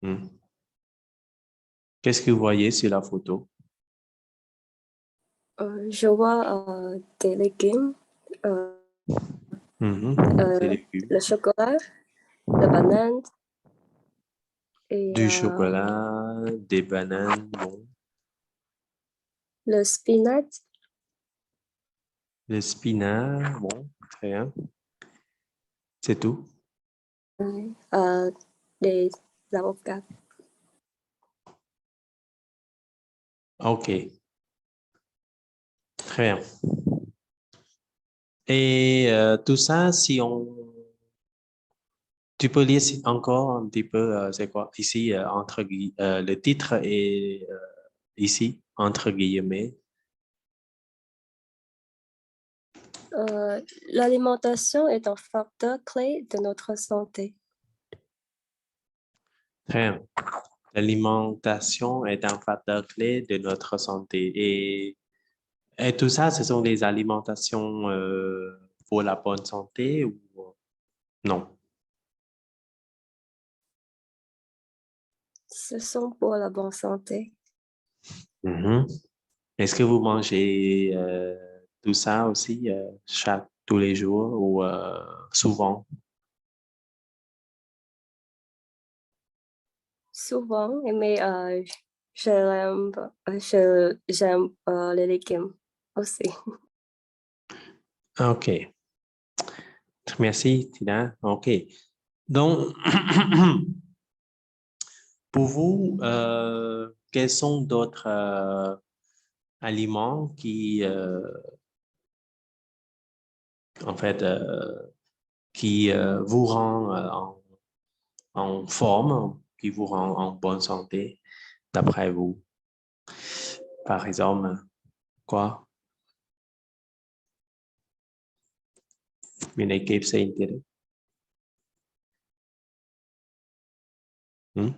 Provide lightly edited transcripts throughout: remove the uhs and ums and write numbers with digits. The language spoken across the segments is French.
Hmm. Qu'est-ce que vous voyez sur la photo? Je vois des légumes, Mhm. Des légumes. le chocolat, la banane et Du chocolat, des bananes, bon. le spinach, Le spinach, bon, très bien. C'est tout. euh, des avocats. OK, très bien. Et tout ça, tu peux lire encore un petit peu, c'est quoi? Ici, le titre est ici, entre guillemets. L'alimentation est un facteur clé de notre santé. Très bien. L'alimentation est un facteur clé de notre santé. Et tout ça, ce sont des alimentations pour la bonne santé ou non? Ce sont pour la bonne santé. Mhm. Est-ce que vous mangez tout ça aussi tous les jours ou souvent? Souvent, mais j'aime les légumes aussi. OK. Merci, Tina. OK. Donc, pour vous, quels sont d'autres aliments en fait, qui vous rend en forme, qui vous rend en bonne santé, d'après vous? Par exemple, quoi? Une équipe, c'est intérêt. Hmm?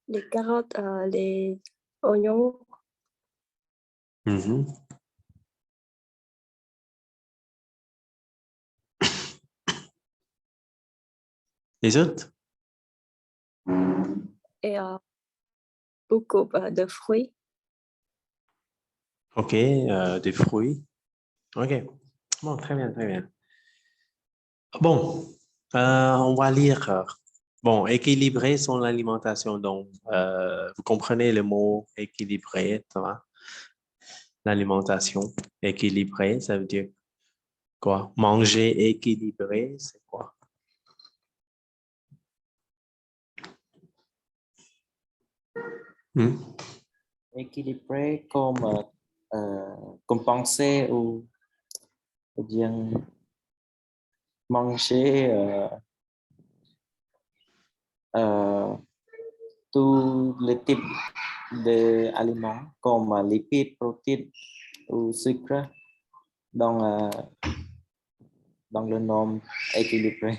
Les carottes, les oignons, Mhm. Les autres? et beaucoup de fruits. OK, des fruits. OK. Bon, très bien, très bien. Bon, on va lire. Bon, équilibrer son alimentation. Donc, vous comprenez le mot équilibré, ça va? L'alimentation équilibrée, ça veut dire quoi? Manger équilibré, c'est quoi? Hmm? Équilibré comme compenser ou bien manger euh, tous les types d'aliments comme lipides, protéines ou sucre dans, dans le nom équilibré.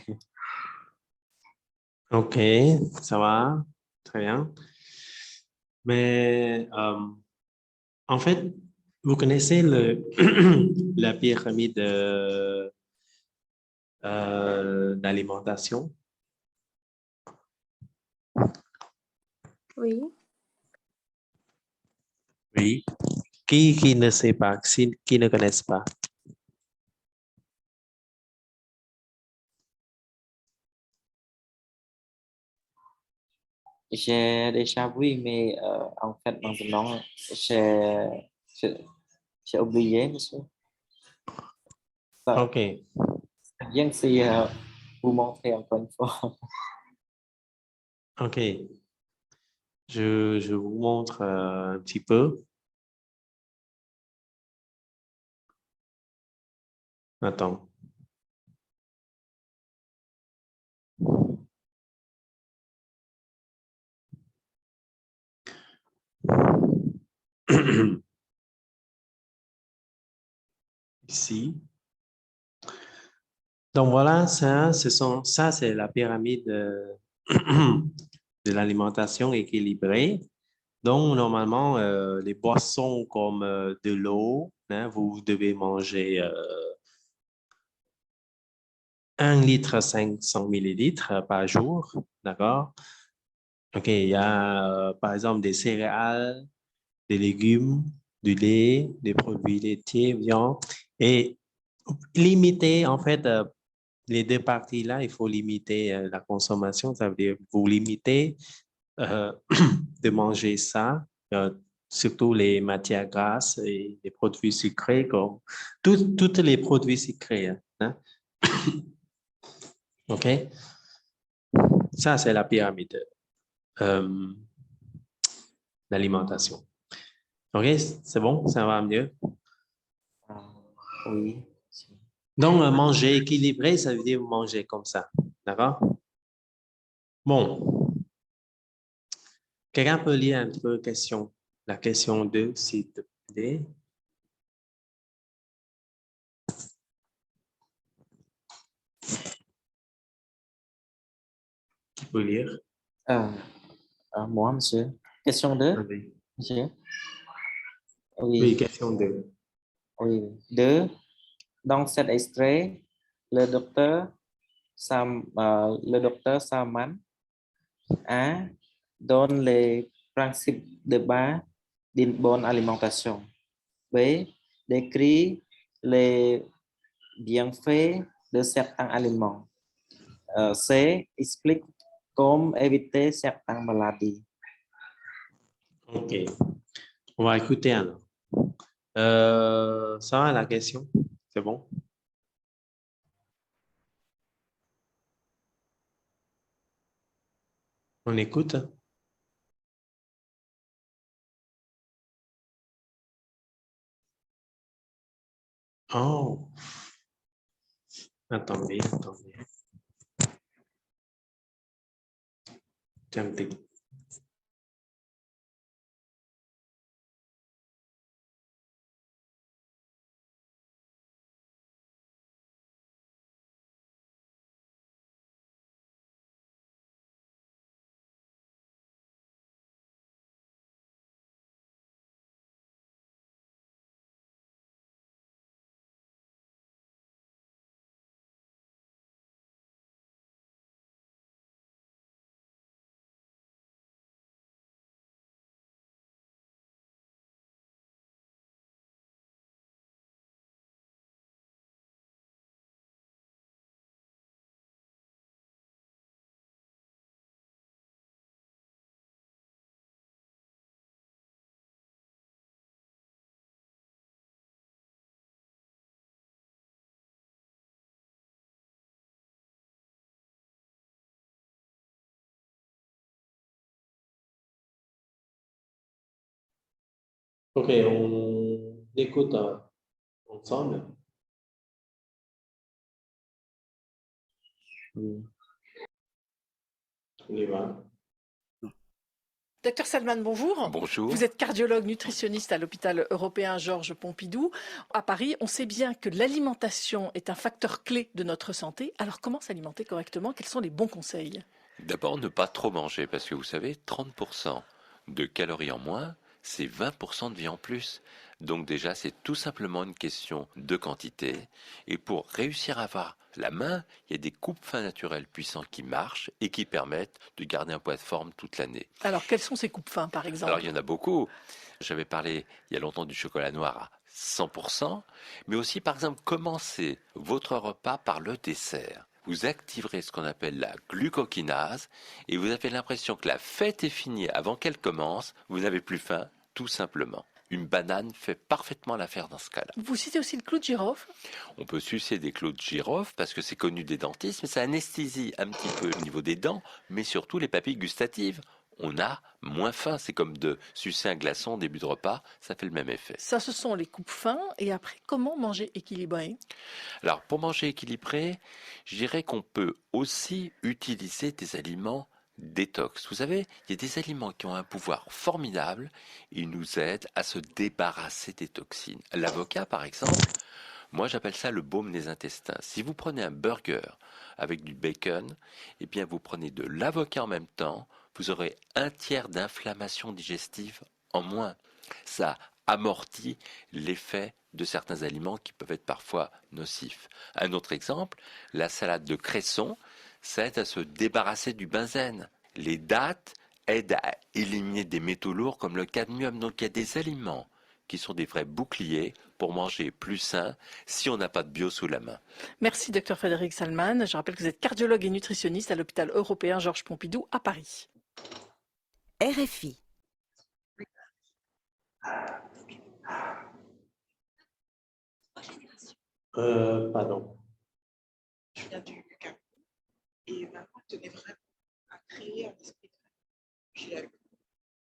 OK, ça va, très bien. Mais en fait, vous connaissez la pyramide d'alimentation? Oui. Oui. Qui ne sait pas, qui ne connaissent pas? J'ai déjà vu, mais en fait, maintenant, j'ai j'ai oublié, monsieur. Ça, OK. bien si vous montrer encore une fois. OK. Je vous montre un petit peu. Attends. Ici. Donc voilà, ça c'est la pyramide de l'alimentation équilibrée. Donc normalement, les boissons comme de l'eau, hein, vous devez manger 1 litre 500 millilitres par jour, d'accord? OK, il y a par exemple des céréales, des légumes, du lait, des produits laitiers, viande. Et limiter, en fait, les deux parties-là, il faut limiter la consommation. Ça veut dire vous limitez euh, de manger ça, surtout les matières grasses et les produits sucrés, comme tous les produits sucrés. Hein. OK? Ça, c'est la pyramide euh, d'alimentation. OK? C'est bon? Ça va mieux? À, oui. Donc, manger équilibré, ça veut dire manger comme ça. D'accord? Bon, quelqu'un peut lire un peu la question 2, s'il te plaît. Qui peut lire? Moi, monsieur. Question 2, Allez. monsieur. Oui, Oui, question 2. oui. 2. Dans cet extrait, le docteur le docteur Salman A donne les principes de base d'une bonne alimentation. B. Décrit les bienfaits de certains aliments. C. Explique comment éviter certaines maladies. OK. On va écouter alors. Ça va la question? C'est bon? On écoute? Oh, attendez. Attendez. OK, on écoute ensemble. Oui. On y va. Docteur Salman, bonjour. Bonjour. Vous êtes cardiologue nutritionniste à l'hôpital européen Georges Pompidou. À Paris, on sait bien que l'alimentation est un facteur clé de notre santé. Alors comment s'alimenter correctement? Quels sont les bons conseils? D'abord, ne pas trop manger, parce que vous savez, 30% de calories en moins, c'est 20% de vie en plus. Donc déjà, c'est tout simplement une question de quantité. Et pour réussir à avoir la main, il y a des coupes-fins naturels puissants qui marchent et qui permettent de garder un poids de forme toute l'année. Alors quels sont ces coupes-fins par exemple? Alors il y en a beaucoup. J'avais parlé il y a longtemps du chocolat noir à 100%, mais aussi par exemple commencez votre repas par le dessert. Vous activerez ce qu'on appelle la glucokinase et vous avez l'impression que la fête est finie avant qu'elle commence, vous n'avez plus faim, tout simplement. Une banane fait parfaitement l'affaire dans ce cas-là. Vous citez aussi le clou de girofle? On peut sucer des clous de girofle parce que c'est connu des dentistes, mais ça anesthésie un petit peu au niveau des dents, mais surtout les papilles gustatives. On a moins faim, c'est comme de sucer un glaçon au début de repas, ça fait le même effet. Ça, ce sont les coupes-fins. Et après, comment manger équilibré? Alors pour manger équilibré, je dirais qu'on peut aussi utiliser des aliments détox. Vous savez, il y a des aliments qui ont un pouvoir formidable, ils nous aident à se débarrasser des toxines. L'avocat par exemple, moi j'appelle ça le baume des intestins. Si vous prenez un burger avec du bacon, eh bien vous prenez de l'avocat en même temps, vous aurez un tiers d'inflammation digestive en moins. Ça amortit l'effet de certains aliments qui peuvent être parfois nocifs. Un autre exemple, la salade de cresson, ça aide à se débarrasser du benzène. Les dattes aident à éliminer des métaux lourds comme le cadmium. Donc il y a des aliments qui sont des vrais boucliers pour manger plus sain si on n'a pas de bio sous la main. Merci, Dr Frédéric Salman. Je rappelle que vous êtes cardiologue et nutritionniste à l'hôpital européen Georges Pompidou à Paris. RFI. Pardon. Je viens du Cameroun et maman tenait vraiment à créer un esprit de famille.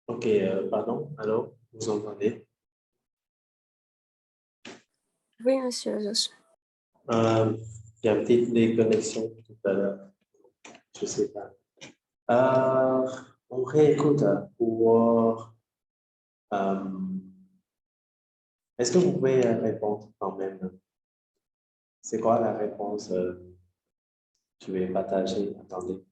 Ok, pardon. Alors, vous entendez? Oui, monsieur. Il y a peut-être des connexions tout à l'heure. Je ne sais pas. On réécoute pour... est-ce que vous pouvez répondre quand même? C'est quoi la réponse? Je vais partager. Attendez.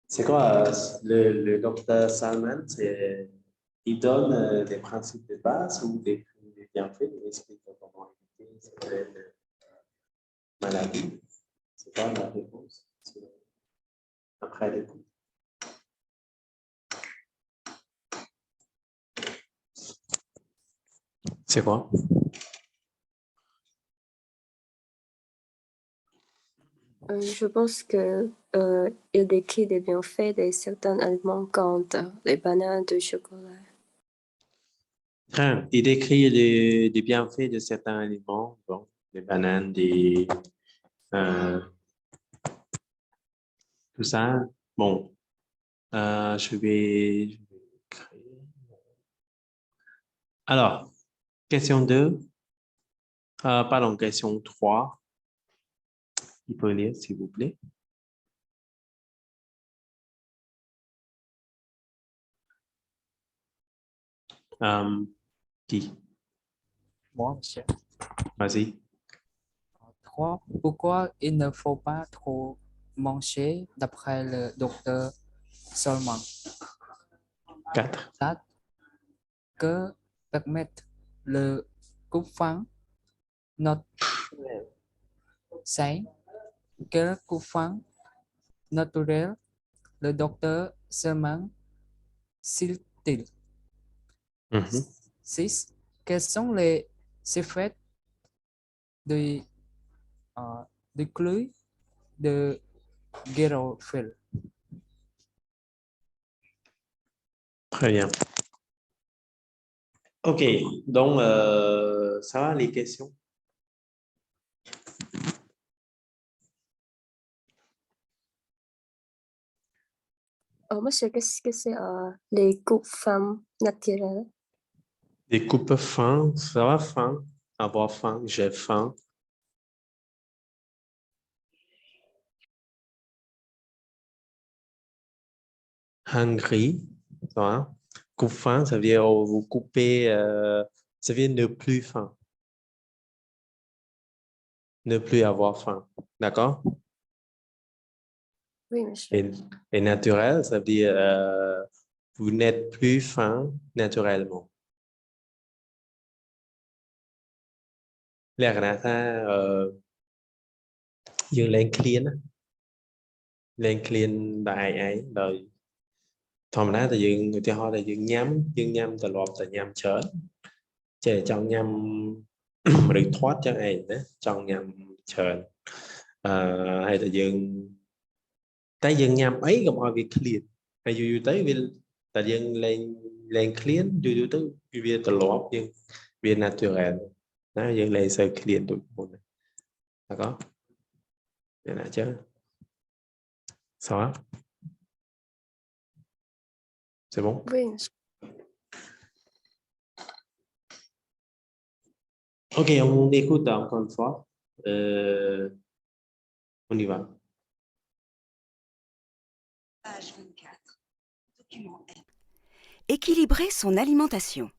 C'est quoi le docteur Salman? Il donne des principes de base ou des bienfaits? Il explique comment éviter certaines maladies. C'est quoi la réponse? Après l'écoute. C'est quoi? Je pense que il décrit des bienfaits de certains aliments comme les bananes de chocolat. Il décrit les bienfaits de certains aliments, bon, les bananes, tout ça. Bon, je vais créer. Alors, question 2. Pardon, question 3. Il peut lire, s'il vous plaît. Qui? Moi, monsieur. Vas-y. 3. Pourquoi il ne faut pas trop manger d'après le docteur Solman? 4. 4. Que permet le coupe-faim naturel? 5. Quel coupe-faim naturel le docteur Solman cite-t-il? 6. Quels sont les effets de clé de Gerofil? Très bien. OK, donc, ça va les questions? Monsieur, qu'est-ce que c'est les coupes femmes naturelles? Des coupes faim, ça va faim? Avoir faim, j'ai faim. Hungry, ça va? Coupe faim, ça veut dire vous coupez, ça veut dire ne plus faim. Ne plus avoir faim. D'accord? Oui, monsieur. Et naturel, ça veut dire vous n'êtes plus faim naturellement. លក្ខណៈថាយើងលែងឃ្លានណាលែងឃ្លានដោយឯងដោយធម្មតាតែយើងឧទាហរណ៍តែយើងញ៉ាំទម្លាប់តែញ៉ាំច្រើនចេះចង់ញ៉ាំឬធាត់ចឹងឯងណាចង់ញ៉ាំច្រើនហើយតែយើងញ៉ាំអីកុំឲ្យវាឃ្លានហើយយូរៗទៅវាតែយើងលែងឃ្លានយូរៗទៅវាទម្លាប់យើងវា natural ណាយើងលែងសូវឃ្លានដូចមុនd'accord Để lại chứ. Ça va? C'est bon? Oui. Ok, on écoute encore une fois. On y va. Page 24. Document M. Équilibrer son alimentation.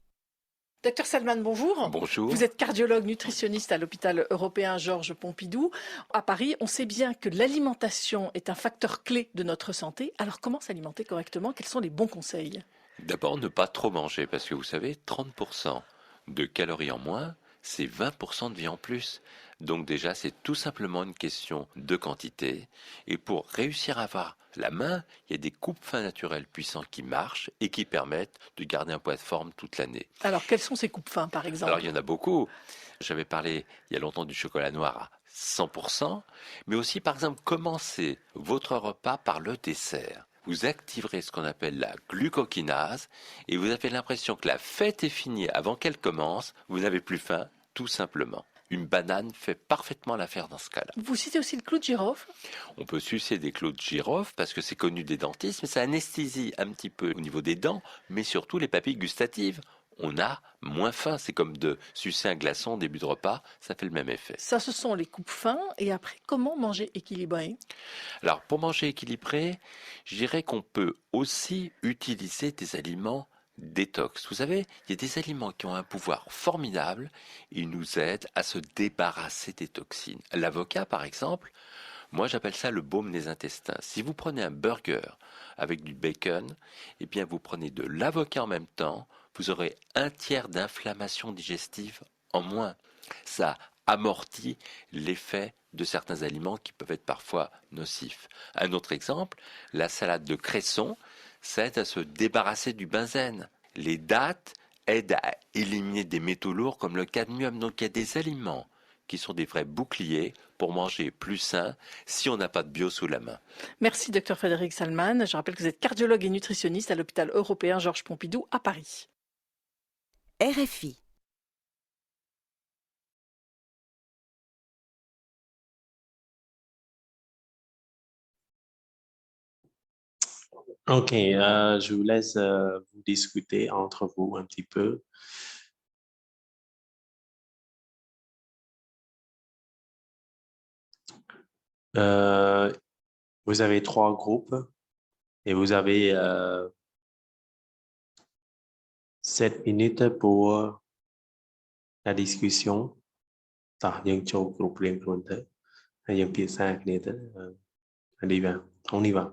Docteur Salman, bonjour. Bonjour. Vous êtes cardiologue nutritionniste à l'hôpital européen Georges Pompidou. À Paris, on sait bien que l'alimentation est un facteur clé de notre santé. Alors comment s'alimenter correctement? Quels sont les bons conseils? D'abord, ne pas trop manger, parce que vous savez, 30% de calories en moins, c'est 20% de vie en plus. Donc déjà, c'est tout simplement une question de quantité. Et pour réussir à avoir la main, il y a des coupes-fins naturels puissants qui marchent et qui permettent de garder un poids de forme toute l'année. Alors quels sont ces coupes-fins par exemple? Alors il y en a beaucoup. J'avais parlé il y a longtemps du chocolat noir à 100%, mais aussi par exemple commencez votre repas par le dessert. Vous activerez ce qu'on appelle la glucokinase et vous avez l'impression que la fête est finie avant qu'elle commence, vous n'avez plus faim, tout simplement. Une banane fait parfaitement l'affaire dans ce cas-là. Vous citez aussi le clou de girofle. On peut sucer des clous de girofle parce que c'est connu des dentistes, mais ça anesthésie un petit peu au niveau des dents, mais surtout les papilles gustatives. On a moins faim, c'est comme de sucer un glaçon au début de repas, ça fait le même effet. Ça, ce sont les coupes-fins. Et après, comment manger équilibré? Alors pour manger équilibré, je dirais qu'on peut aussi utiliser des aliments détox. Vous savez, il y a des aliments qui ont un pouvoir formidable, ils nous aident à se débarrasser des toxines. L'avocat par exemple, moi j'appelle ça le baume des intestins. Si vous prenez un burger avec du bacon, eh bien vous prenez de l'avocat en même temps, vous aurez un tiers d'inflammation digestive en moins. Ça amortit l'effet de certains aliments qui peuvent être parfois nocifs. Un autre exemple, la salade de cresson, ça aide à se débarrasser du benzène. Les dattes aident à éliminer des métaux lourds comme le cadmium. Donc il y a des aliments qui sont des vrais boucliers pour manger plus sain si on n'a pas de bio sous la main. Merci, docteur Frédéric Salman. Je rappelle que vous êtes cardiologue et nutritionniste à l'hôpital européen Georges Pompidou à Paris. RFI. OK, je vous laisse vous discuter entre vous un petit peu. Euh, vous avez 3 groupes et vous avez 7 minutes pour la discussion. តោះយើងចូលគ្រប់រៀងខ្លួនទៅហើយយើងពិភាក្សាគ្នាទៅon y va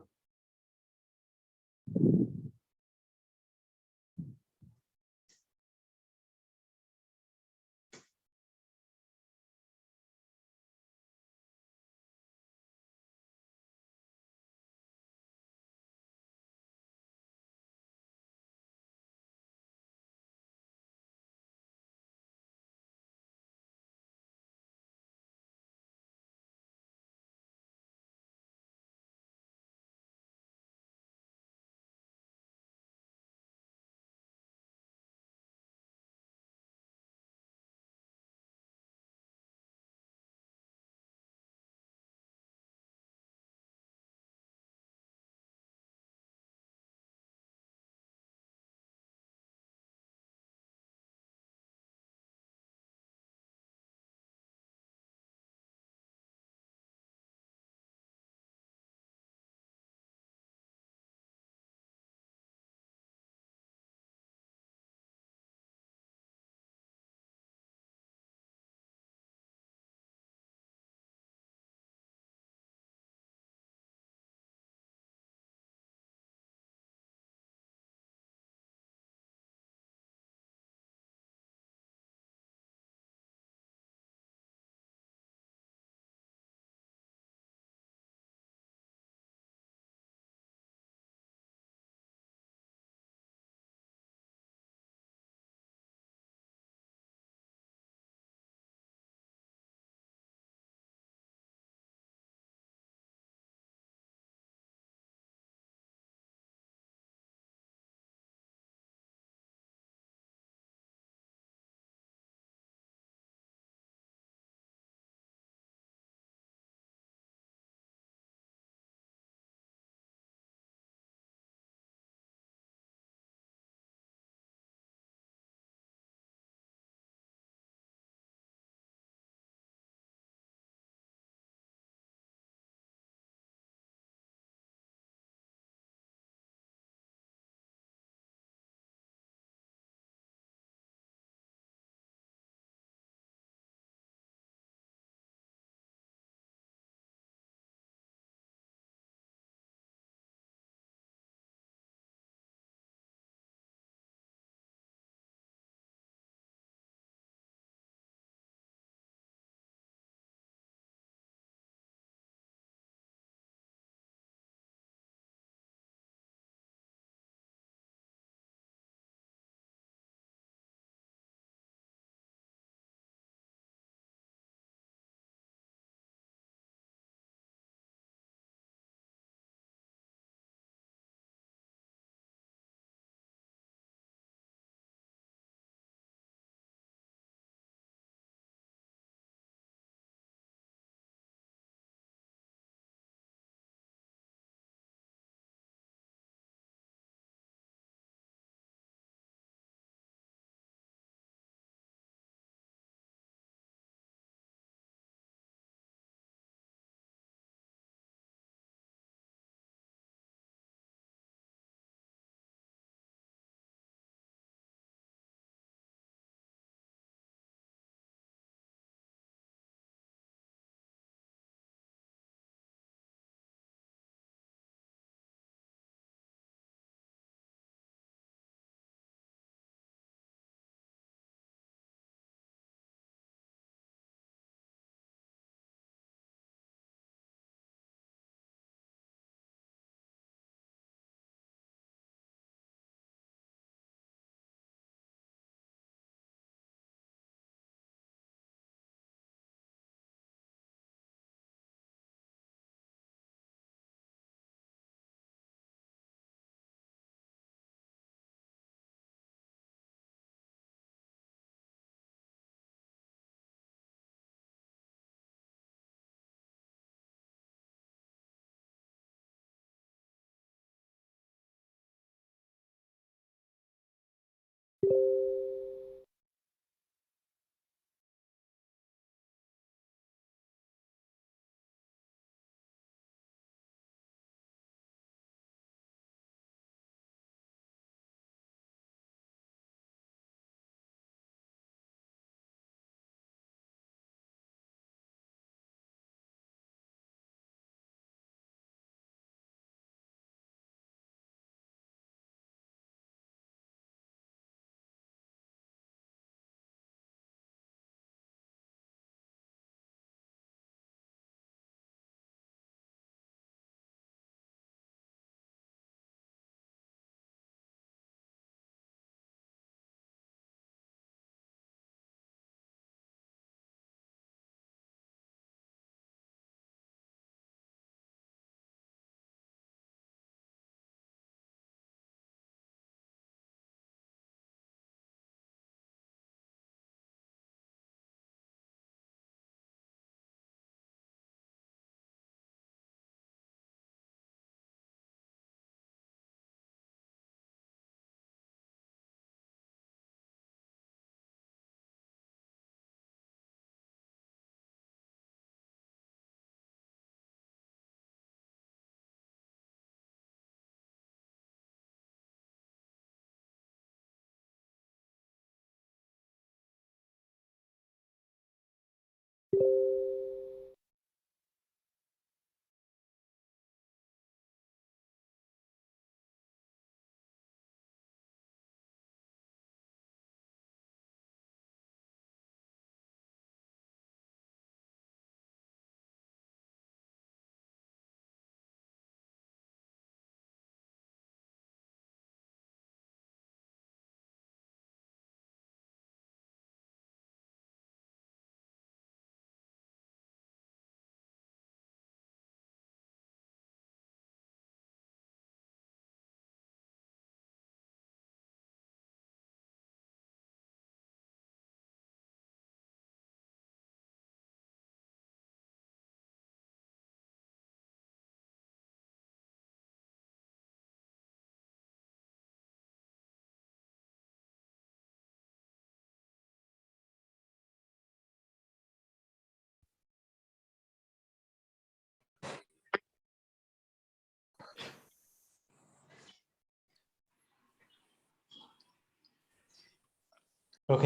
OK.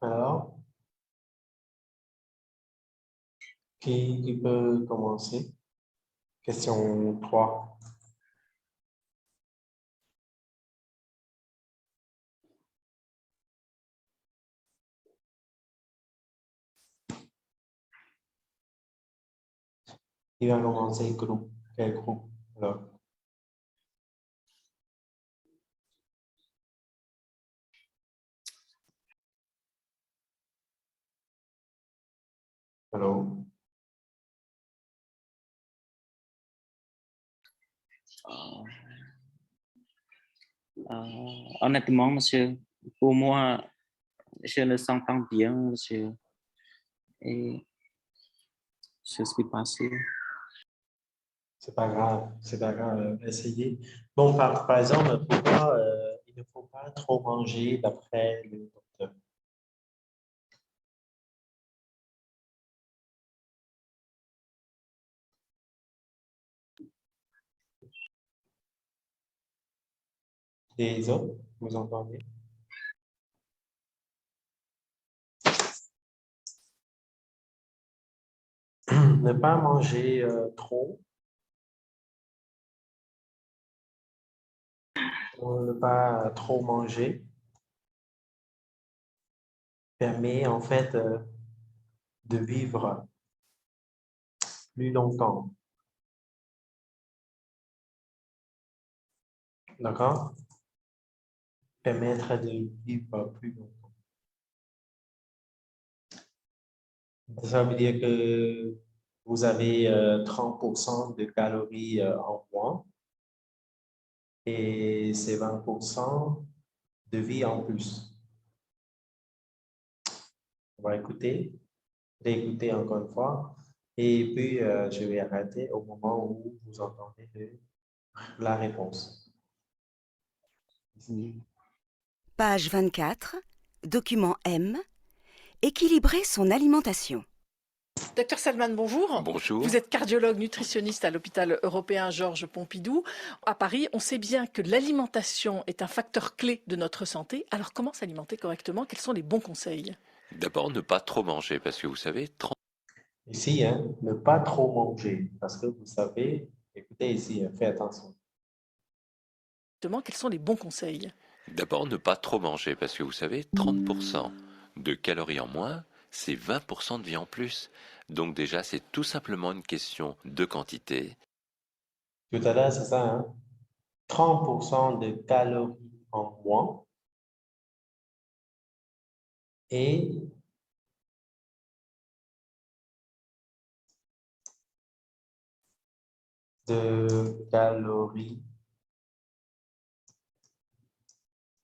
Alors, qui peut commencer? Question 3. Qui va commencer groupe? Quel groupe? Alors, allô? Honnêtement, monsieur, pour moi, je le s'entends bien, monsieur. Et je suis pas sûr. C'est pas grave, c'est pas grave. Essayez. Bon, par exemple, pourquoi il ne faut pas trop manger d'après le docteur? Les autres, vous entendez? Ne pas manger trop. Ne pas trop manger permet en fait de vivre plus longtemps. D'accord? Permettre de vivre plus longtemps. Ça veut dire que vous avez 30% de calories en moins et c'est 20% de vie en plus. On va écouter, réécouter encore une fois et puis je vais arrêter au moment où vous entendez la réponse. Page 24, document M. Équilibrer son alimentation. Docteur Salman, bonjour. Bonjour. Vous êtes cardiologue nutritionniste à l'hôpital européen Georges Pompidou. À Paris, on sait bien que l'alimentation est un facteur clé de notre santé. Alors comment s'alimenter correctement? Quels sont les bons conseils? D'abord, ne pas trop manger, parce que vous savez, Ici, hein, ne pas trop manger, parce que vous savez, écoutez ici, faites attention. Quels sont les bons conseils? D'abord, ne pas trop manger, parce que vous savez, 30% de calories en moins, c'est 20% de vie en plus. Donc déjà, c'est tout simplement une question de quantité. Tout à l'heure, c'est ça, hein? 30% de calories en moins et de calories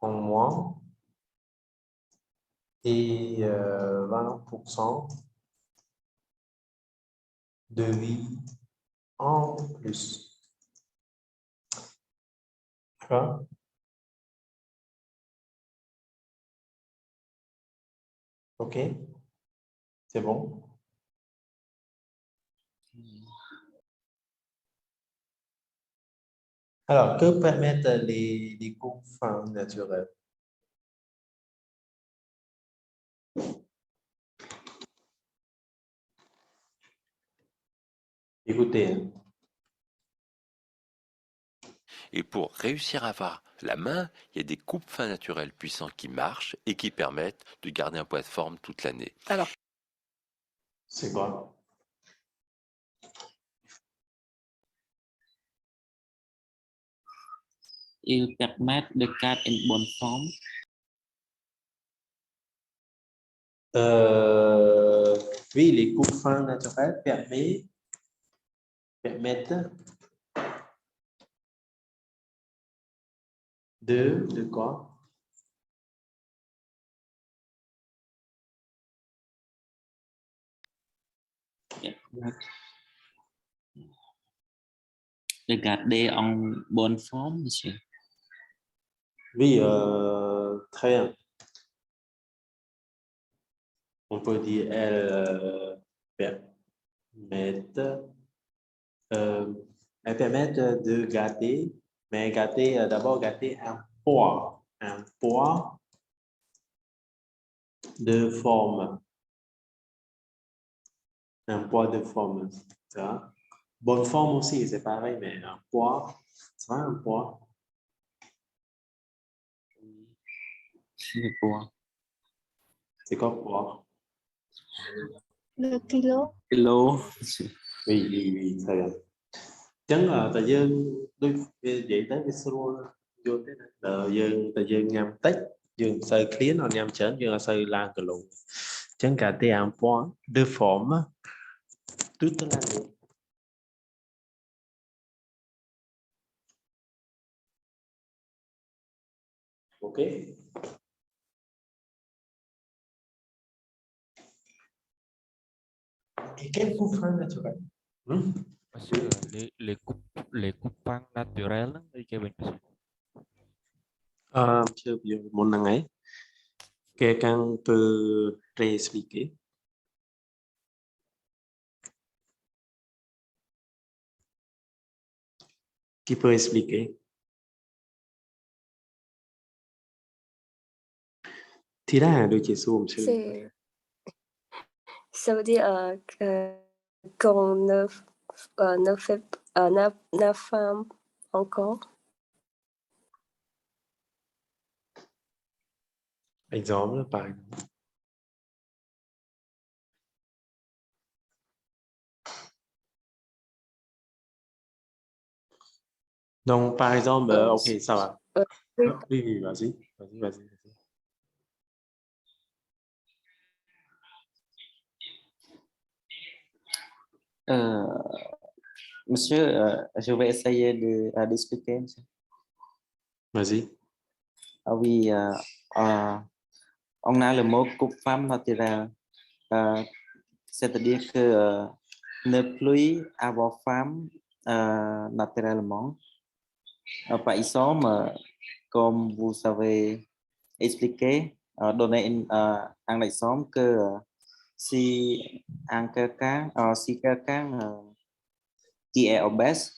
en moins et 20% de vie en plus. D'accord? OK? C'est bon? Alors, que permettent les coupes fins naturelles? Écoutez, hein. Et pour réussir à avoir la main, il y a des coupes fins naturelles puissants qui marchent et qui permettent de garder un poids de forme toute l'année. Alors, C'est quoi? Ils permettent de garder une bonne forme. Oui, les coupes fins naturelles permettent de quoi? De garder en bonne forme, monsieur. Oui, très bien. On peut dire permettent, elles permettent de garder, mais garder d'abord garder un poids de forme. Un poids de forme. Ça. Bonne forme aussi, c'est pareil, mais un poids, ça un poids. C'est quoi poids? Le kilo. Kilo. Oui, très bien. Chẳng là tại dương đôi vậy tới cái solo vô thế này là dương tại dương nhằm tách dương sợi khiến nó nhằm chén dương là sợi lan cái lụ chẳng cả thế un point de forme toute l'année. Ok. Et quel coup franc naturel? Monsieur, les coupants naturels thì cái bên monsieur. Monsieur, mon năng ấy. Quelqu'un peut réexpliquer? Qui peut expliquer? Thì ra đôi chị xu monsieur. Ça veut dire qu'on ne fait n'a pas encore. Exemple, par exemple. Donc, par exemple, ok, ça va. Oui, vas-y. Monsieur, je vais essayer d'expliquer. Monsieur. Vas-y. Ah oui, on a le mot coupe femme naturelle. C'est-à-dire que ne plus avoir femme naturellement. Par exemple, comme vous savez expliquer, donner un exemple que si quelqu'un qui est obèse,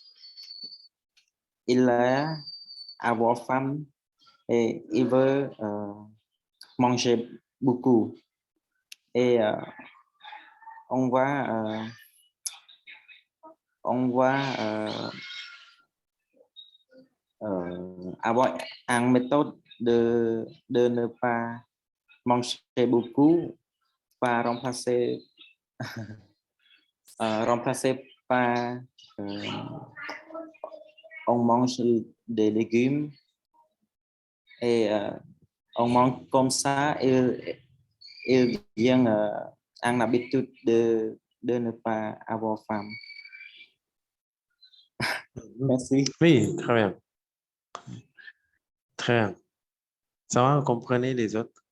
il a avoir femme et il veut manger beaucoup. Et on va avoir une méthode de ne pas manger beaucoup, pas remplacer par on mange des légumes et on mange comme ça et il vient en habitude de ne pas avoir femme. Merci. Oui, très bien. Très bien. Ça va, vous comprenez les autres?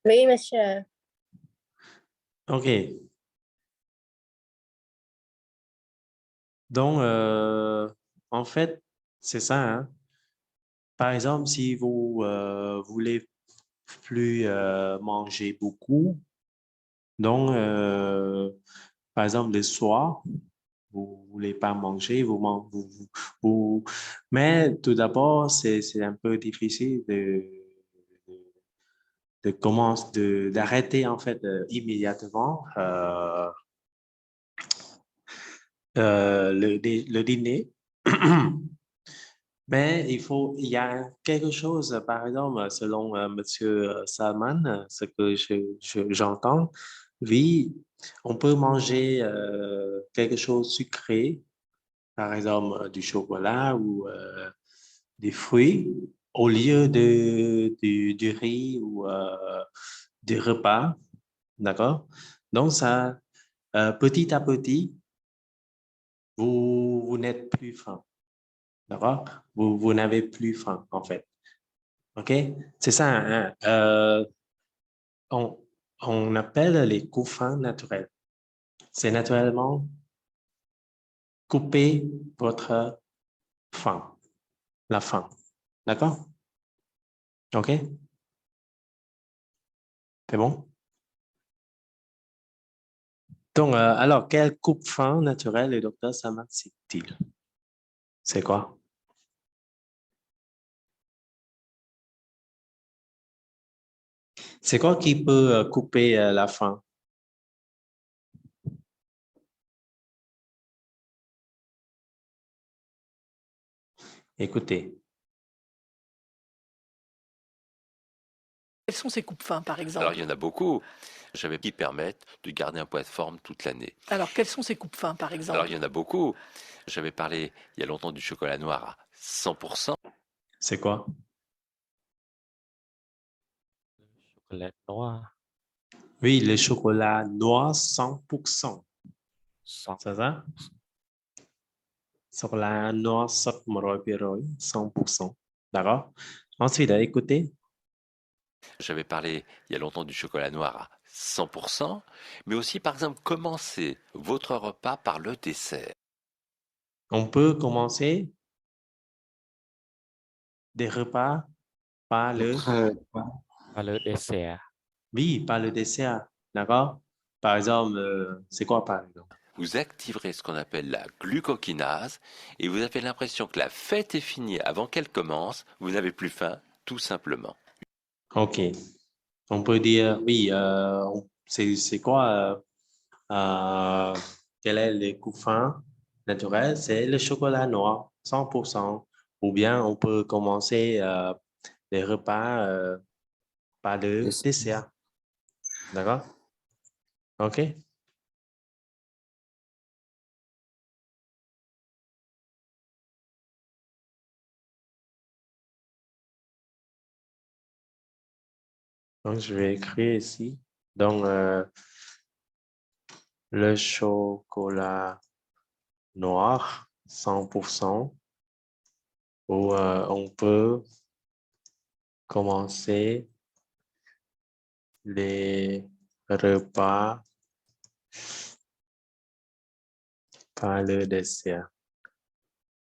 Oui, monsieur. Ok. Donc, en fait, c'est ça. Hein? Par exemple, si vous voulez plus manger beaucoup, donc, par exemple, le soir, vous ne voulez pas manger, mais tout d'abord, c'est un peu difficile d'arrêter en fait immédiatement le dîner. Mais il y a quelque chose, par exemple, selon Monsieur Salman, ce que j'entends, oui, on peut manger quelque chose sucré, par exemple du chocolat ou des fruits, au lieu du riz ou du repas, d'accord? Donc ça, petit à petit, vous n'êtes plus faim. D'accord? Vous n'avez plus faim, en fait. OK? C'est ça. Hein? On appelle les coups faim naturels. C'est naturellement couper votre faim, la faim. D'accord? OK? C'est bon? Donc, alors, quelle coupe-faim naturelle le docteur Samad cite-t-il? C'est quoi? C'est quoi qui peut couper la faim? Écoutez, Quels sont ces coupes-fins, par Alors, exemple? il y en a beaucoup. J'avais qui permettent de garder un poids de forme toute l'année. Alors, quels sont ces coupes-fins, par Alors, exemple? il y en a beaucoup. J'avais parlé il y a longtemps du chocolat noir à 100%. c'est quoi? Chocolat noir, Oui, le chocolat noir 100%. 100 C'est ça? Chocolat noir 100%. D'accord? Ensuite, écoutez, J'avais parlé il y a longtemps du chocolat noir à 100%, mais aussi, par exemple, commencer votre repas par le dessert. on peut commencer des repas par le, par le dessert. oui, par le dessert. D'accord? Par exemple, c'est quoi par exemple? Vous activerez ce qu'on appelle la glucokinase et vous avez l'impression que la fête est finie avant qu'elle commence. Vous n'avez plus faim, tout simplement. OK. On peut dire, oui, c'est quoi, quel est le couffin naturel? C'est le chocolat noir, 100%. Ou bien on peut commencer les repas par le dessert. D'accord? OK? Donc, je vais écrire ici. Donc, le chocolat noir, 100%. Ou on peut commencer les repas par le dessert.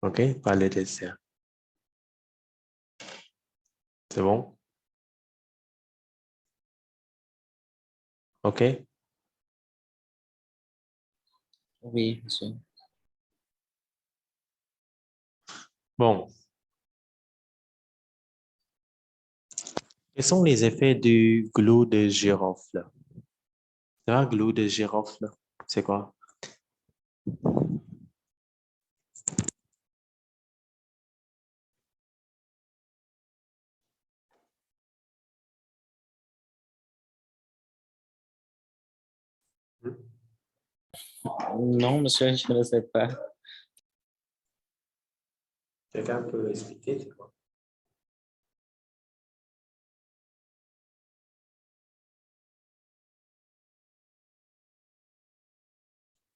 OK? Par le dessert. C'est bon? OK? Oui, monsieur. Bon. Quels sont les effets du glou de girofle? C'est un glou de girofle? C'est quoi? Non, monsieur, je ne sais pas. Quelqu'un peut expliquer, c'est quoi?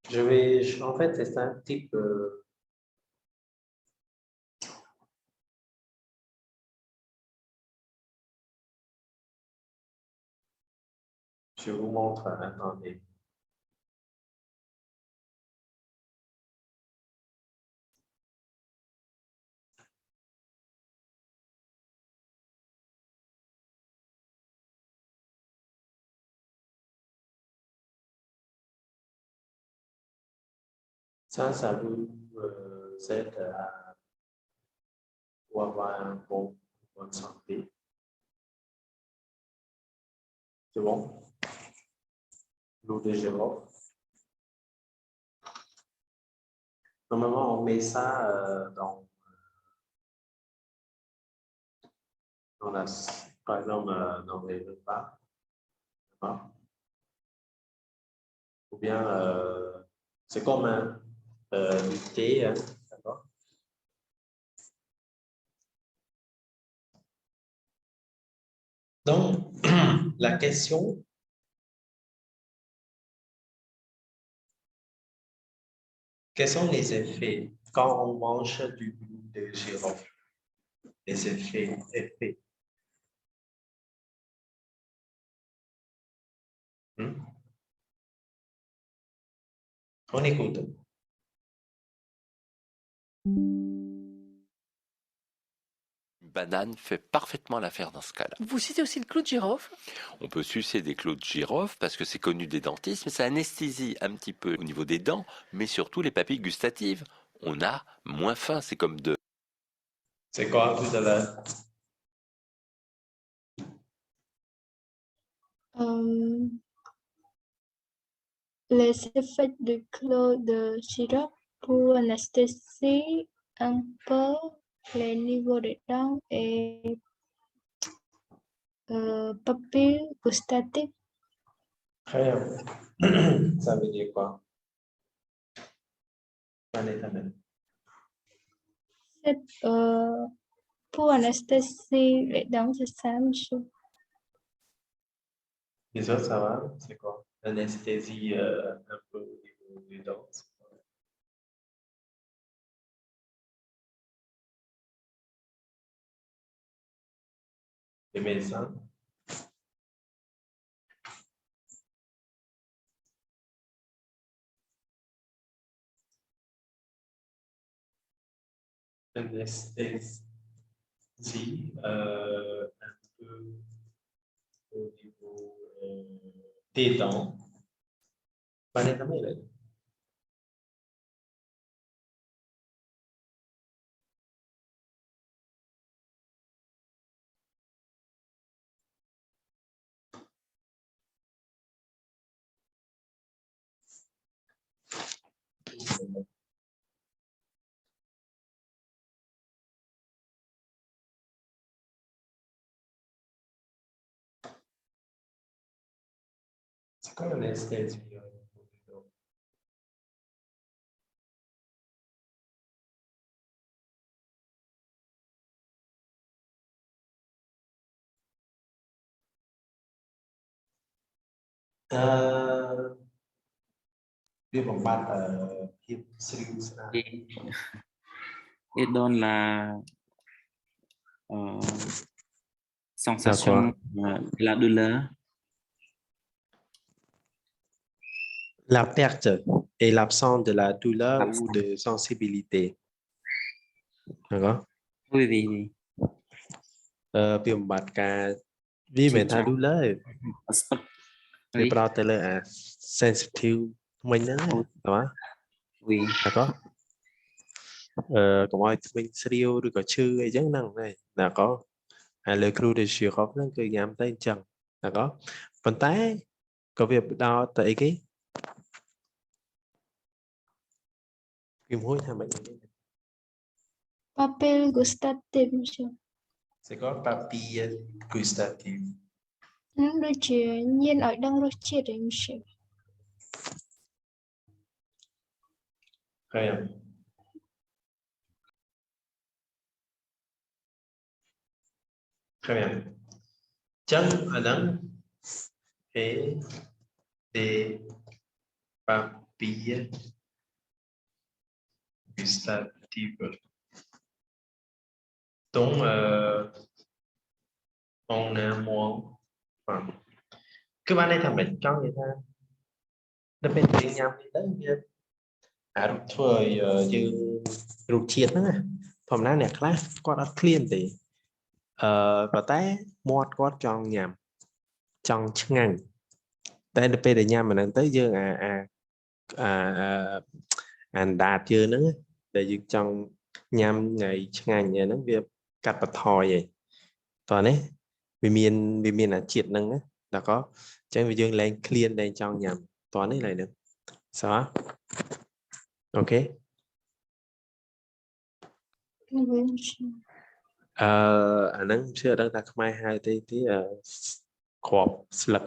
En fait, c'est un type, je vous montre, attendez. Ça vous aide pour avoir bonne santé. C'est bon? L'eau de girofle. Normalement, on met ça dans la, par exemple, dans les repas. D'accord? Ou bien, c'est comme du thé, hein, d'accord? Donc, la question, quels sont les effets quand on mange du glou de girofle? Les effets. Hmm? On écoute. Une banane fait parfaitement l'affaire dans ce cas-là. Vous citez aussi le clou de girofle? On peut sucer des clous de girofle parce que c'est connu des dentistes, mais ça anesthésie un petit peu au niveau des dents, mais surtout les papilles gustatives. On a moins faim, c'est comme de... C'est quoi tout à l'heure? Euh, les effets de clou de sirop pour anesthésier un peu les niveaux de dents et papilles gustatives. Très bien. Ça veut dire quoi? Honnêtement. Pour anesthésier les dents, c'est ça, monsieur. Les autres, ça va? C'est quoi? Anesthésie un peu au niveau des dents. C'est quoi? Les médecins. Anesthésie un peu au niveau des dents. Honnêtement, là. C'est quoi l'anesthésie au niveau des dents? Viêm vòng mắtភាពស្រីវស្រាល Et donne la sensation de la douleur. La perte et l'absence de la douleur ou de sensibilité. D'accord? Oui, oui, oui. វាបំបត្តិការវាមិនមែនថា douleur ទេ Aspect. វា Oui, ផ្ដោតទៅលើអា sensitive មិញហ្នឹងណាបាទ oui. D'accord? កុំឲ្យធ្មេញស្រាវឬក៏ឈឺអីចឹងហ្នឹងហើយ D'accord? ហើយលើគ្រូ de Chirop ហ្នឹងគឺញ៉ាំទៅអញ្ចឹង D'accord? ប៉ុន្តែក៏វាផ្ដោតទៅអីគេវាមួយថាម៉េច Papilles gustatives, monsieur. C'est quoi papille gustative? Nó đôi chữ nhiên ở đông đôi chữ đấy, monsieur. Très bien. Très bien. Chân ở đó et des papilles gustatives. Donc, on a muốn cứ bạn ấy thầm định cho người ta nó bên tiếng nhắm thì đấy như rụt thôi như rụt chiết đó phòng nào nè class có đã clean thì và té một có trong nhầm trong ngành tên là để nhầm mà nó tới dương đạt chưa nữa để dương trong nhầm ngày ngành nhà nó việc cắt bật thòi vậy toàn đấy vì miền là triệt nâng á là có chẳng vì dương lên clean đây trong nhầm toán ấy lại được sao ok Oui, monsieur. anh nắng chưa đang đặt mai hai tí khọp slip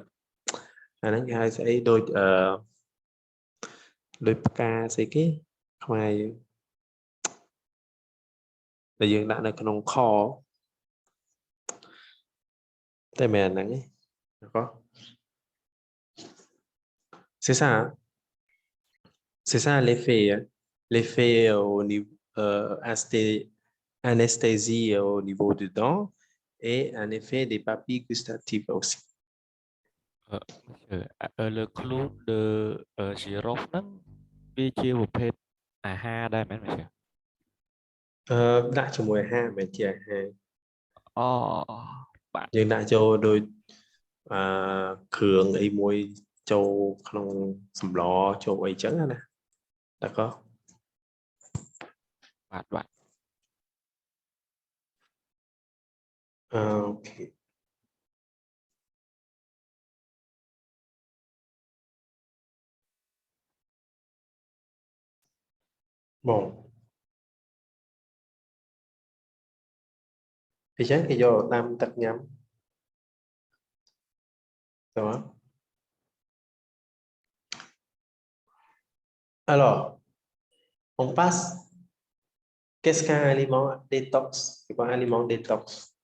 anh nắng hai sẽ đôi ca sẽ cái mai là dương đã được nông kho tay mẹ nắng ấy có c'est ça c'est ça l'effet au niveau anesthésie au niveau du dent et un effet des papilles gustatives aussi. Le clou de sirop ហ្នឹងវាជាប្រភេទអាហារដែរមែនទេ ដាក់ជាមួយអាហារមិនជាអាហារ បាទ យើងដាក់ចូលដូចគ្រឿងអីមួយចូលក្នុងសម្លចូលអីចឹងណាd'accord បាទ អូខេ Bon. Thì chẳng cái do tam tật nhắm. Đó. Alors, on passe. Qu'est-ce qu'un aliment détox? C'est quoi un aliment détox?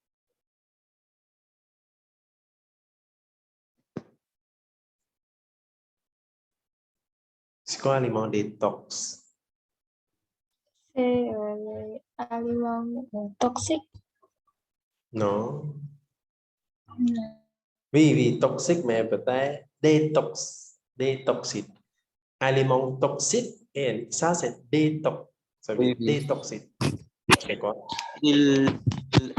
C'est quoi un aliment détox? C'est les aliments toxiques. Non. Oui, toxique, mais peut-être détox, détoxique. Aliment toxique, et ça, c'est détox. Ça veut dire Oui. détoxique. C'est quoi? Il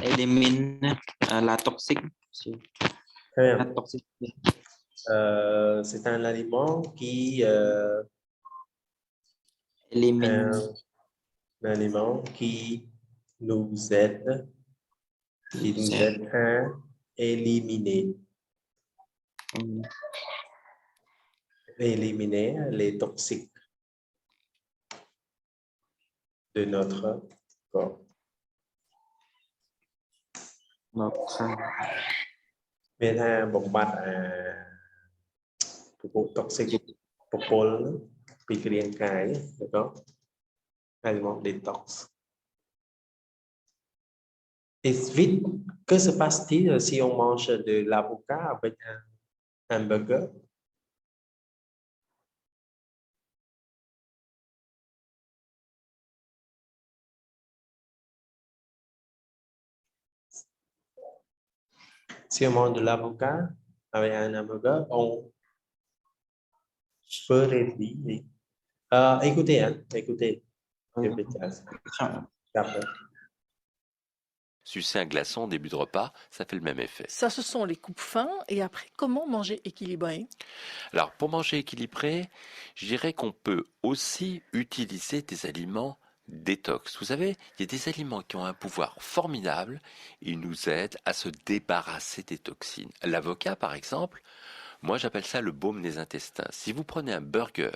élimine la toxique. Très La bien. toxicité. C'est un aliment qui Élimine. un aliment qui nous aide à éliminer les toxiques de notre corps. Biết ha, bộc bạch phục vụ toxic phục vụ bị riêng cái được không? Aliment détox. Et vite, que se passe-t-il si on mange de l'avocat avec un hamburger? Si on mange de l'avocat avec un hamburger, on peut réduire. Écoutez, hein, écoutez. Sucer un glaçon au début de repas, ça fait le même effet. Ça, ce sont les coupes fins. Et après, comment manger équilibré? Alors, pour manger équilibré, je dirais qu'on peut aussi utiliser des aliments détox. Vous savez, il y a des aliments qui ont un pouvoir formidable. Ils nous aident à se débarrasser des toxines. L'avocat, par exemple, moi j'appelle ça le baume des intestins. Si vous prenez un burger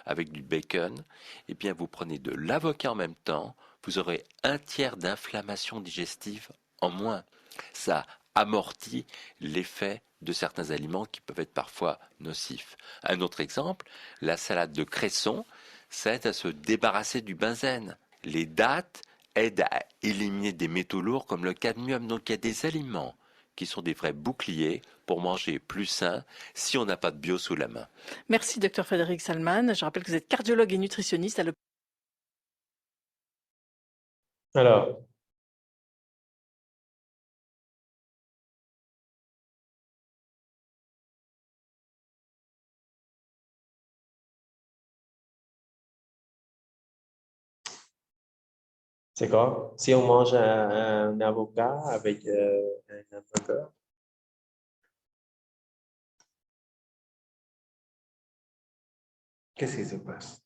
avec du bacon, eh bien vous prenez de l'avocat en même temps, vous aurez un tiers d'inflammation digestive en moins. Ça amortit l'effet de certains aliments qui peuvent être parfois nocifs. Un autre exemple, la salade de cresson, ça aide à se débarrasser du benzène. Les dattes aident à éliminer des métaux lourds comme le cadmium. Donc il y a des aliments qui sont des vrais boucliers pour manger plus sain si on n'a pas de bio sous la main. Merci, Dr Frédéric Salman. Je rappelle que vous êtes cardiologue et nutritionniste à l'hôpital. Alors, c'est quoi? Si on mange un avocat avec un hamburger, qu'est-ce qui se passe?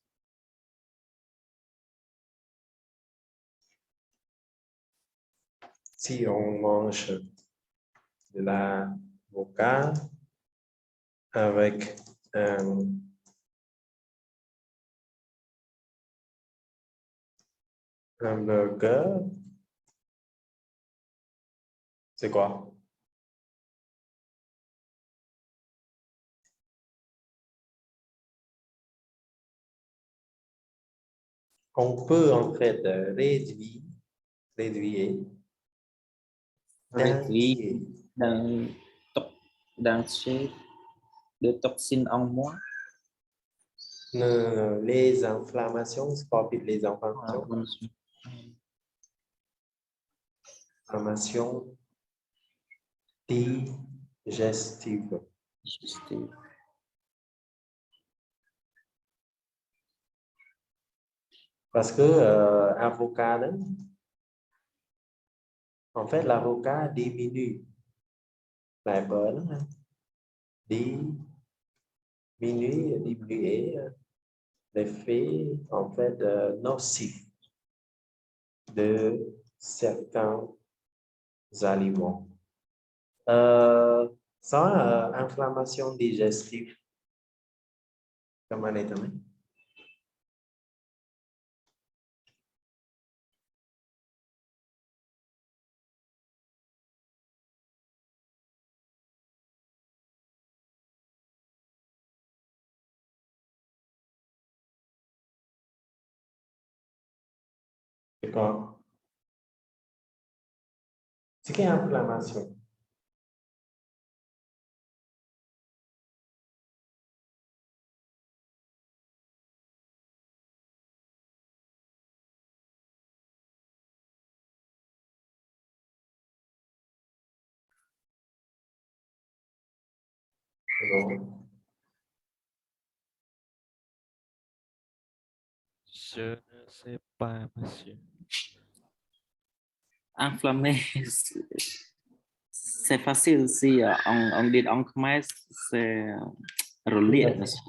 Si on mange de l'avocat avec un hamburger, c'est quoi? On peut en fait réduire D'encher de toxines en moins. Les inflammations, c'est pas les inflammations. Inflammation digestive. Parce que avocat, en fait, l'avocat diminue la bonne, diminuer l'effet en fait nocif de certains aliments. Ça, inflammation digestive, comment est-ce? C'est quoi? C'est quelle inflammation? Non. Je ne sais pas, monsieur. Inflammé, c'est facile si on dit en khmer c'est reliệt monsieur.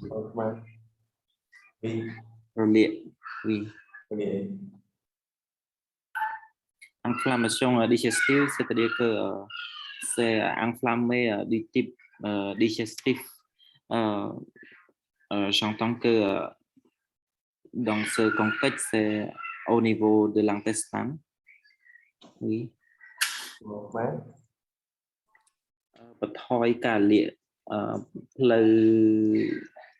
Oui. Reliệt, oui. Oui. Inflammation digestive, c'est-à-dire que c'est inflammé du type digestif. J'entends que dans ce contexte, c'est au niveau de l'intestin. Oui. បថយការលាកផ្លូវ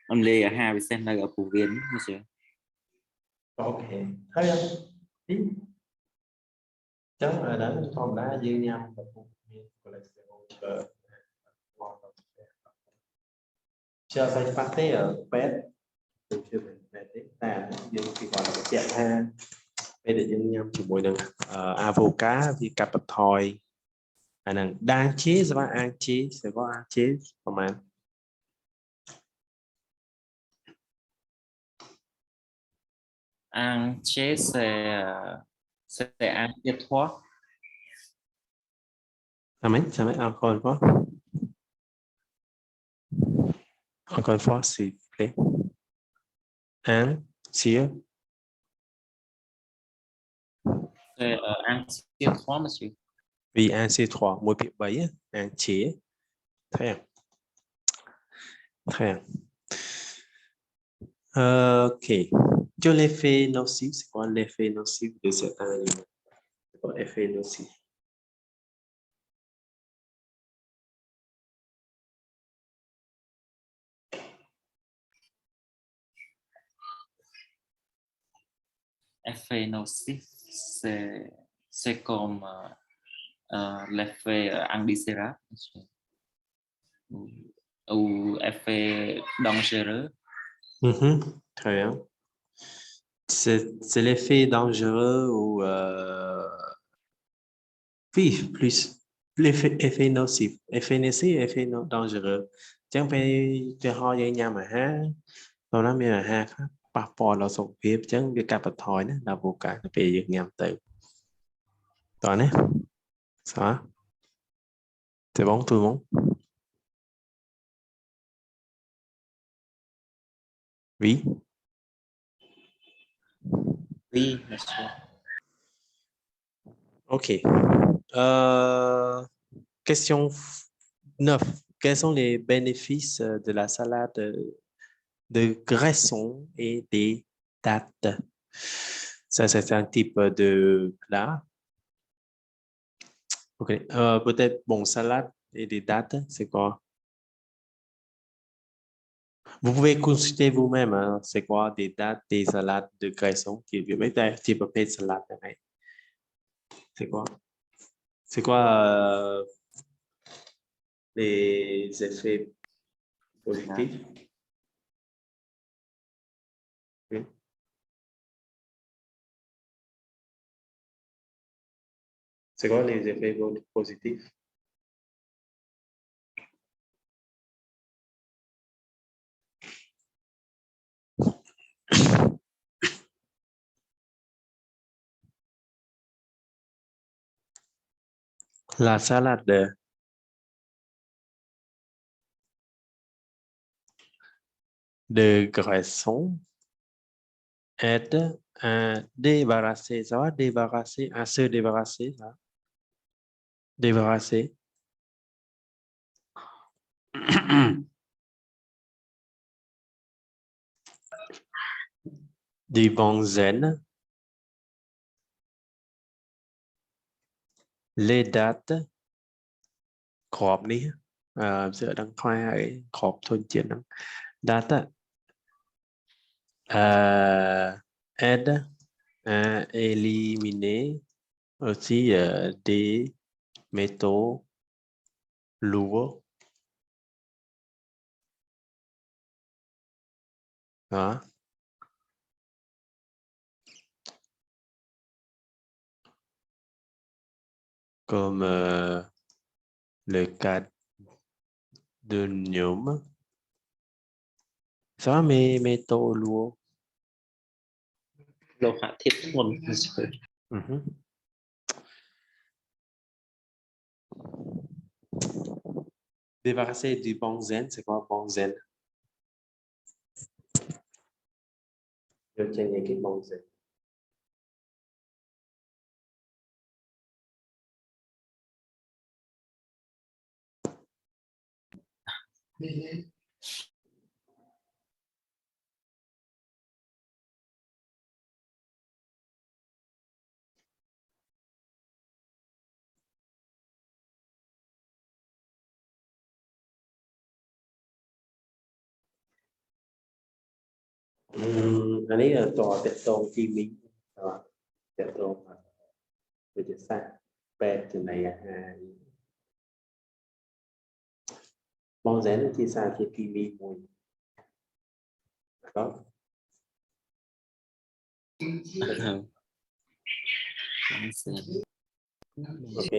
រំលាយអាហារពិសេសនៅពោះវៀនmonsieur. Ok, très bien. Oui. Chắc là đến phòng đá dư nhau và cũng cholesterol chưa phải phát tế ở pet chưa phải pet ta dương thì gọi là chẹt ha bây giờ dương nhau chỉ mỗi đằng avocado thì cặp bạch thoi đằng đang chế sẽ có ăn chế sẽ có ăn chếประมาณ ăn chế c'est ăn tiết thoát. Ça m'est encore une fois. Encore une fois, s'il vous plaît. Un, chia. C'est ăn tiết thoát monsieur. Vì un C3, mỗi bị bấy, un chế. Très bien. Très bien. Ok. Cho l'effet nocif, c'est quoi l'effet nocif de certains aliments? C'est quoi l'effet nocif? Effet nocif, c'est comme l'effet indésirable ou effet dangereux. Très bien. C'est l'effet dangereux ou oui, plus effet nocif. Effet nocif, effet dangereux. Chẳng phải ho với nhau mà ha. Rồi nó mới là ha. Bà bò là sụp hiếp chẳng cái cặp bạch thoi đó là vô cả về dựng nhằm tự. Rồi nè. Ça? C'est bon tout le monde? Oui. Oui, monsieur. Ok. Question 9. Quels sont les bénéfices de la salade de graissons et des dattes? Ça, c'est un type de plat. Ok. Peut-être, bon, salade et des dattes, c'est quoi? Vous pouvez consulter vous-même, hein, c'est quoi des dattes, des salades de graissons qui est type de salade. C'est quoi? C'est quoi les effets positifs? Oui. C'est quoi les effets positifs? La salade de graissons aide à débarrasser, ça va débarrasser, à se débarrasser, ça. Débarrasser. Du benzène, les dattes, khọp đi, giữa đằng khoai ấy, khọp thôn chiến lắm. Data aide Éliminer aussi des métaux lourds. Hein? Comme le cadmium. Ça va, mes métaux lourds. โลหะធាតុធ្ងន់ monsieur. Mhm. Débarrasser du benzène, c'est quoi benzène? Je tiens avec benzène. Anh ấy là tòa tệ tôn chi minh. Tệ tôn về chất xạ. Bè từ này benzène chia xa chia kim mi mùi. Đó. Ok.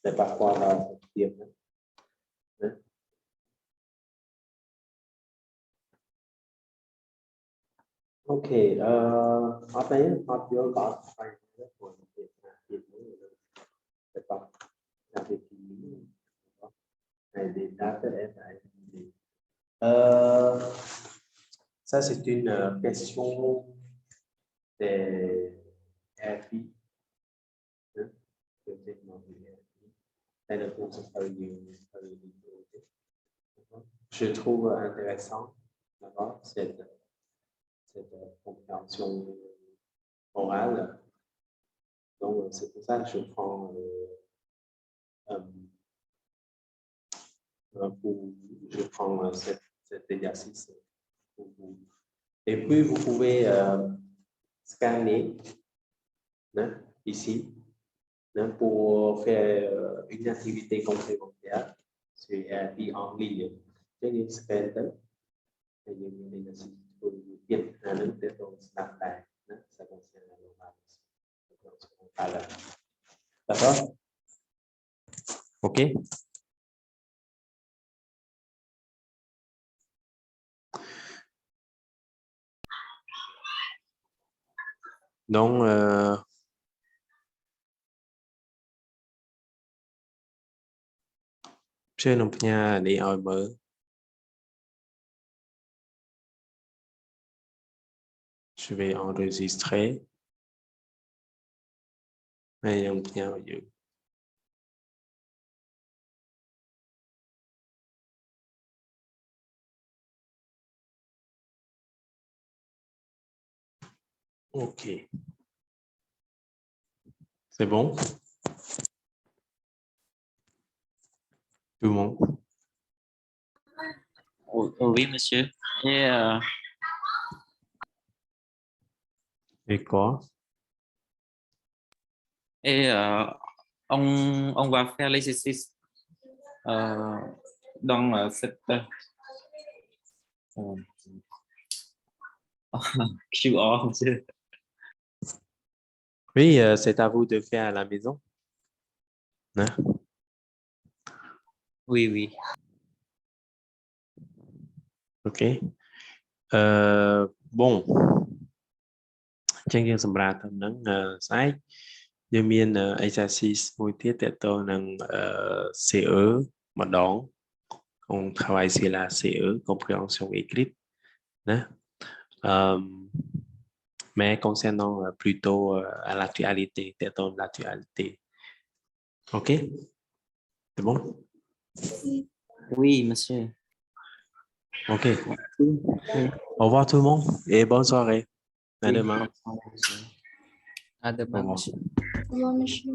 Để bác qua vào tiệm. Ok. Hot đấy. Hot your God. Ça, c'est une question des RFI. Je trouve intéressant d'abord cette compréhension orale. Donc, c'est pour ça que je prends cet exercice pour vous. Et puis, vous pouvez scanner ici pour faire une activité complémentaire sur RFI en ligne. Trên những scan tới thì mình sẽ biết đến tiếp tục đặt tại sẽ còn sẽ là d'accord. Ok. Donc trên một nhà để hỏi mở. Je vais enregistrer. Et on tient au lieu. Ok. C'est bon? Tout le monde? Oui, monsieur. Et quoi? Et on va faire l'exercice dans cette QR, monsieur. Oui, c'est à vous de faire à la maison. Hein? Oui, oui. Ok. Bon. ចឹងយើងសម្រាប់ទៅនឹងស្អែកយើងមាន exercise មួយទៀតតទៅនឹង CE ម្ដង on travaille sur la CE compréhension écrite ណា mais concernant plutôt à l'actualité តទៅ l'actualité. OK? C'est bon? Oui, monsieur. OK. Au revoir tout le monde et bonne soirée. À demain. À demain, Au revoir. monsieur. Au revoir, monsieur.